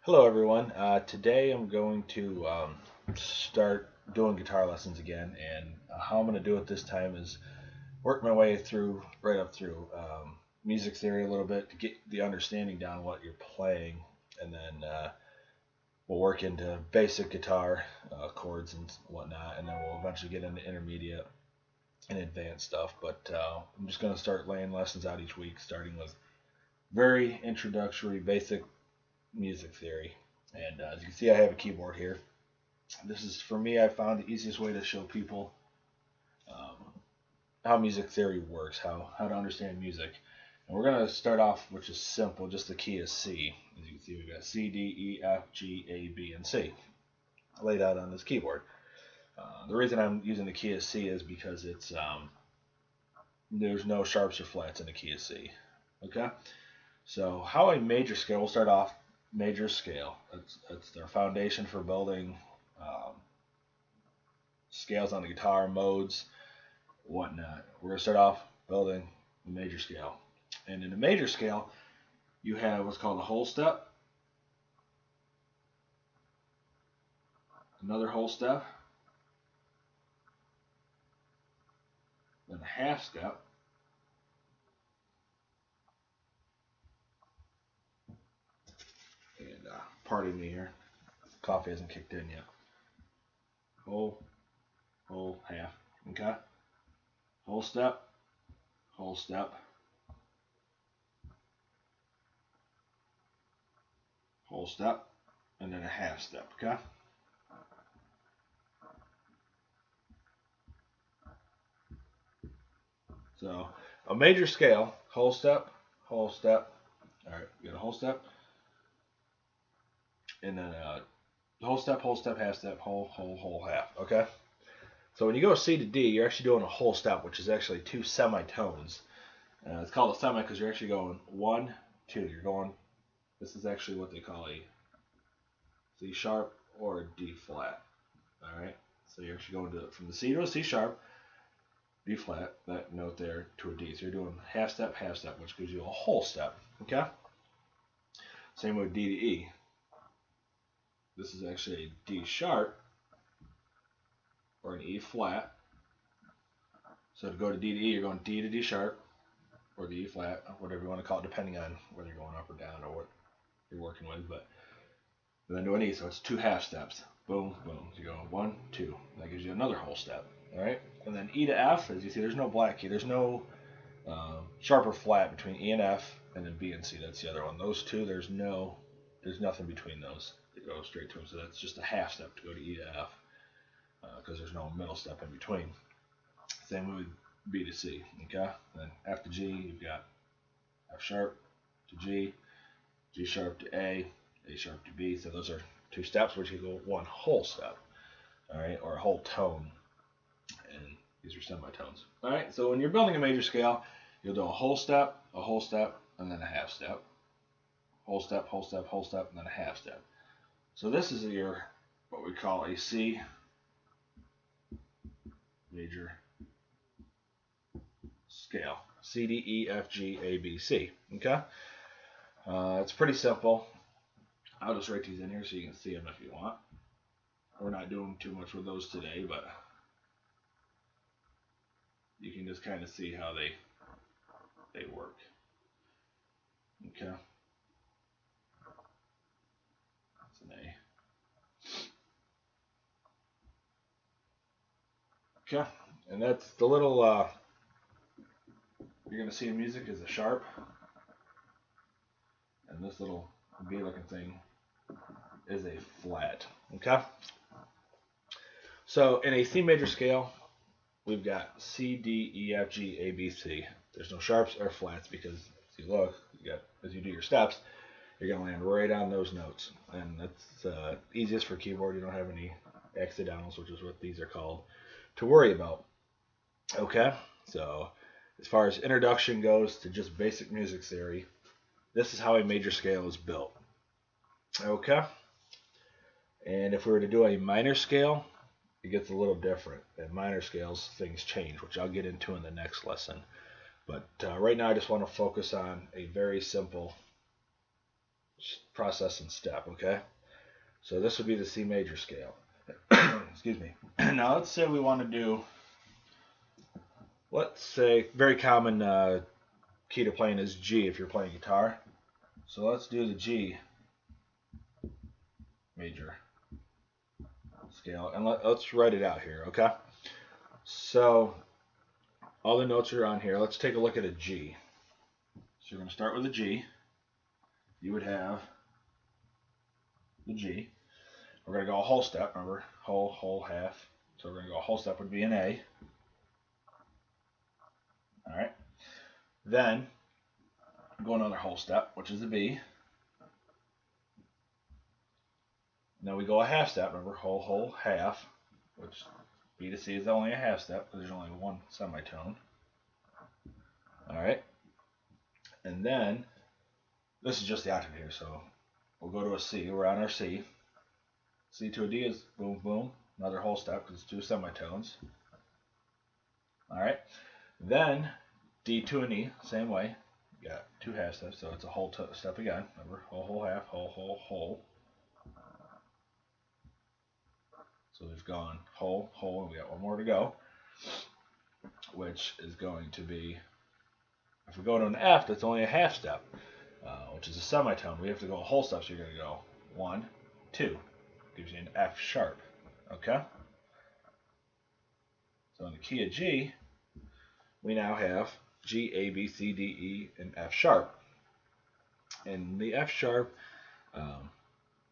Hello everyone. Today I'm going to start doing guitar lessons again, and how I'm going to do it this time is work my way through, right up through music theory a little bit to get the understanding down what you're playing, and then we'll work into basic guitar chords and whatnot, and then we'll eventually get into intermediate and advanced stuff. But I'm just going to start laying lessons out each week, starting with very introductory, basic music theory. And as you can see, I have a keyboard here. This is, for me, I found the easiest way to show people um, how music theory works, how to understand music. And we're going to start off, which is simple, just the key is C. As you can see, we've got C, D, E, F, G, A, B, and C laid out on this keyboard. The reason I'm using the key of C is because there's no sharps or flats in the key of C. Okay? So how a major scale, we'll start off major scale. That's their foundation for building um, scales on the guitar, modes, whatnot. We're going to start off building the major scale. And in the major scale, you have what's called a whole step, another whole step, then a half step, and pardon me here, coffee hasn't kicked in yet. Whole, half. Okay? Whole step, whole step, whole step, and then a half step. Okay? So a major scale, whole step, whole step. All right, we got a whole step, and then whole step, half step, whole, half. Okay. So when you go C to D, you're actually doing a whole step, which is actually two semitones. It's called a semi because you're actually going 1, 2. You're going. This is actually what they call a C sharp or a D flat. All right. So you're actually going from the C to a C sharp, B flat, that note there, to a D. So you're doing half step, which gives you a whole step. Okay? Same with D to E. This is actually a D sharp or an E flat. So to go to D to E, you're going D to D sharp or the E flat, whatever you want to call it, depending on whether you're going up or down or what you're working with. But then to an E, so it's two half steps. Boom, boom. So you go 1, 2. That gives you another whole step. All right? And then E to F, as you see, there's no black key. There's no sharp or flat between E and F, and then B and C. That's the other one. Those two, there's nothing between those. They go straight to them. So that's just a half step to go to E to F, because there's no middle step in between. Same with B to C. Okay. Then F to G, you've got F sharp to G, G sharp to A sharp to B. So those are two steps, which equal one whole step. All right, or a whole tone. And these are semitones. All right. So when you're building a major scale, you'll do a whole step, and then a half step. Whole step, and then a half step. So this is your what we call a C major scale. C, D, E, F, G, A, B, C. Okay? It's pretty simple. I'll just write these in here so you can see them if you want. We're not doing too much with those today, but you can just kind of see how they work. Okay? That's an A. Okay? And that's the little you're going to see in music is a sharp. And this little B looking thing is a flat. Okay? So in a C major scale, we've got C, D, E, F, G, A, B, C. There's no sharps or flats because if you look, as you do your steps, you're going to land right on those notes. And that's easiest for keyboard. You don't have any accidentals, which is what these are called, to worry about. Okay? So as far as introduction goes to just basic music theory, this is how a major scale is built. Okay? And if we were to do a minor scale, it gets a little different. In minor scales, things change, which I'll get into in the next lesson. But right now, I just want to focus on a very simple process and step, okay? So this would be the C major scale. Excuse me. Now let's say we want to do, let's say, very common key to playing is G if you're playing guitar. So let's do the G major scale, and let's write it out here, okay? So all the notes are on here. Let's take a look at a G. So you're going to start with a G. You would have the G. We're going to go a whole step, remember? Whole, half. So we're going to go a whole step would be an A. Alright. Then go another whole step, which is a B. Now we go a half step, remember? Whole, half, which B to C is only a half step because there's only one semitone. Alright. And then, this is just the octave here, so we'll go to a C. We're on our C. C to a D is boom, boom. Another whole step because it's two semitones. Alright. Then, D to an E, same way. You got two half steps, so it's a whole step again. Remember, whole, half, whole. So we've gone whole, and we got one more to go, which is going to be, if we go to an F, that's only a half step, which is a semitone. We have to go a whole step, so you're going to go 1, 2. Gives you an F sharp, okay? So in the key of G, we now have G, A, B, C, D, E, and F sharp. And the F sharp,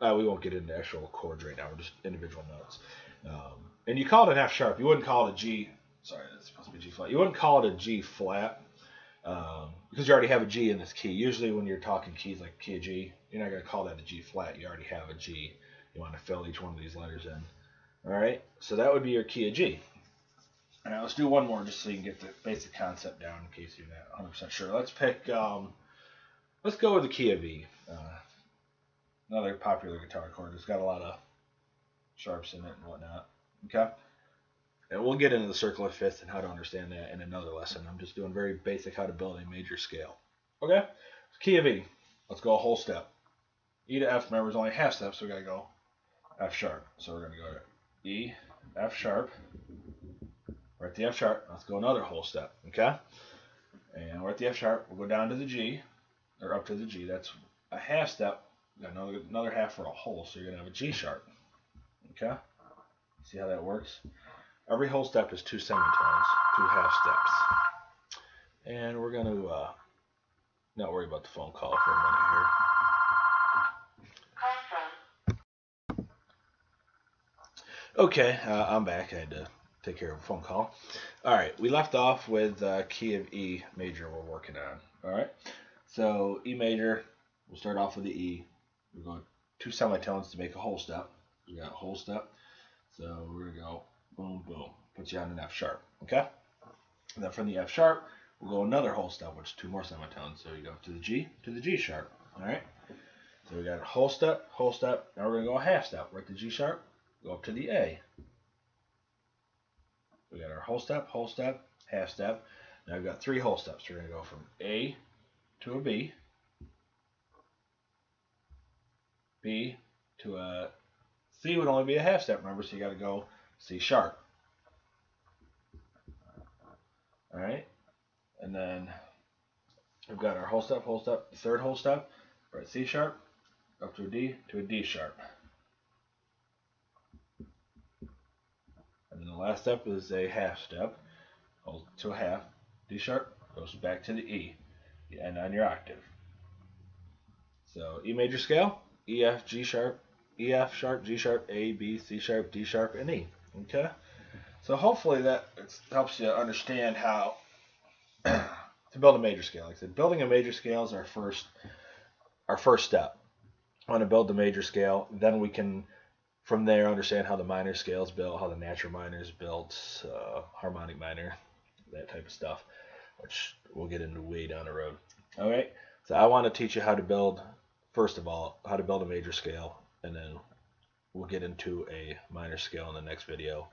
we won't get into actual chords right now, we're just individual notes. And you call it an F sharp, you wouldn't call it a G, sorry, that's supposed to be G flat. You wouldn't call it a G flat, because you already have a G in this key. Usually when you're talking keys like key of G, you're not going to call that a G flat, you already have a G. You want to fill each one of these letters in. Alright, so that would be your key of G. Alright, let's do one more just so you can get the basic concept down in case you're not 100% sure. Let's pick, let's go with the key of E. Another popular guitar chord. It's got a lot of sharps in it and whatnot. Okay? And we'll get into the circle of fifths and how to understand that in another lesson. I'm just doing very basic how to build a major scale. Okay? Key of E. Let's go a whole step. E to F, remember, is only half step, so we got to go F sharp. So we're going to go to E, F sharp. We're at the F sharp. Let's go another whole step. Okay? And we're at the F sharp. We'll go down to the G, or up to the G. That's a half step. We got another half for a whole, so you're going to have a G sharp. Okay? See how that works? Every whole step is two semitones, two half steps. And we're going to not worry about the phone call for a minute here. Okay, I'm back. I had to take care of a phone call. Alright, we left off with key of E major we're working on. Alright, so E major, we'll start off with the E. We're going two semitones to make a whole step. We got a whole step. So we're going to go boom, boom. Puts you on an F sharp. Okay? And then from the F sharp, we'll go another whole step, which is two more semitones. So you go to the G sharp. Alright? So we got a whole step. Now we're going to go a half step. We're at the G sharp. Go up to the A. We got our whole step, half step. Now we've got three whole steps. We're going to go from A to a B, B to a C would only be a half step, remember, so you got to go C sharp. Alright, and then we've got our whole step, third whole step. We're at C sharp, up to a D sharp. And then the last step is a half step, hold to a half, D sharp, goes back to the E, you end on your octave. So E major scale, E, F, G sharp, E, F sharp, G sharp, A, B, C sharp, D sharp, and E. Okay? So hopefully that helps you understand how to build a major scale. Like I said, building a major scale is our first step. I want to build the major scale, then we can from there understand how the minor scale is built, how the natural minor is built, harmonic minor, that type of stuff, which we'll get into way down the road. Alright, so I want to teach you how to build, first of all, how to build a major scale, and then we'll get into a minor scale in the next video.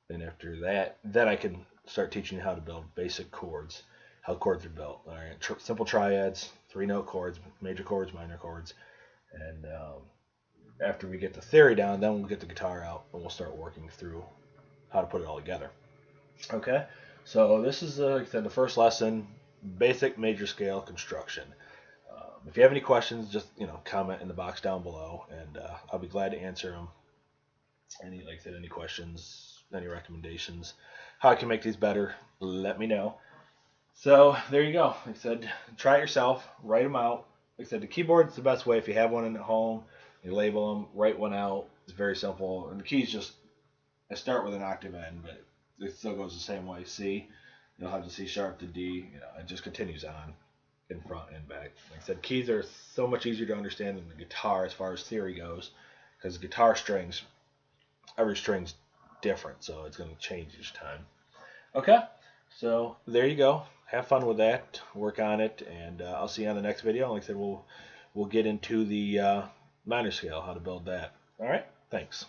And after that, then I can start teaching you how to build basic chords, how chords are built. All right, simple triads, 3-note chords, major chords, minor chords, and after we get the theory down, then we'll get the guitar out and we'll start working through how to put it all together. Okay, so this is like I said, the first lesson, basic major scale construction. If you have any questions, just comment in the box down below, and I'll be glad to answer them. Like I said, any questions, any recommendations, how I can make these better, let me know. So there you go. Like I said, try it yourself, write them out. Like I said, the keyboard's the best way. If you have one at home, you label them, write one out. It's very simple. And the keys just, I start with an octave end, but it still goes the same way. C, you'll have the C sharp to D. It just continues on in front and back. Like I said, keys are so much easier to understand than the guitar as far as theory goes, because guitar strings, every string's different, so it's going to change each time. Okay, so there you go. Have fun with that. Work on it, and I'll see you on the next video. Like I said, we'll get into the minor scale, how to build that. All right, thanks.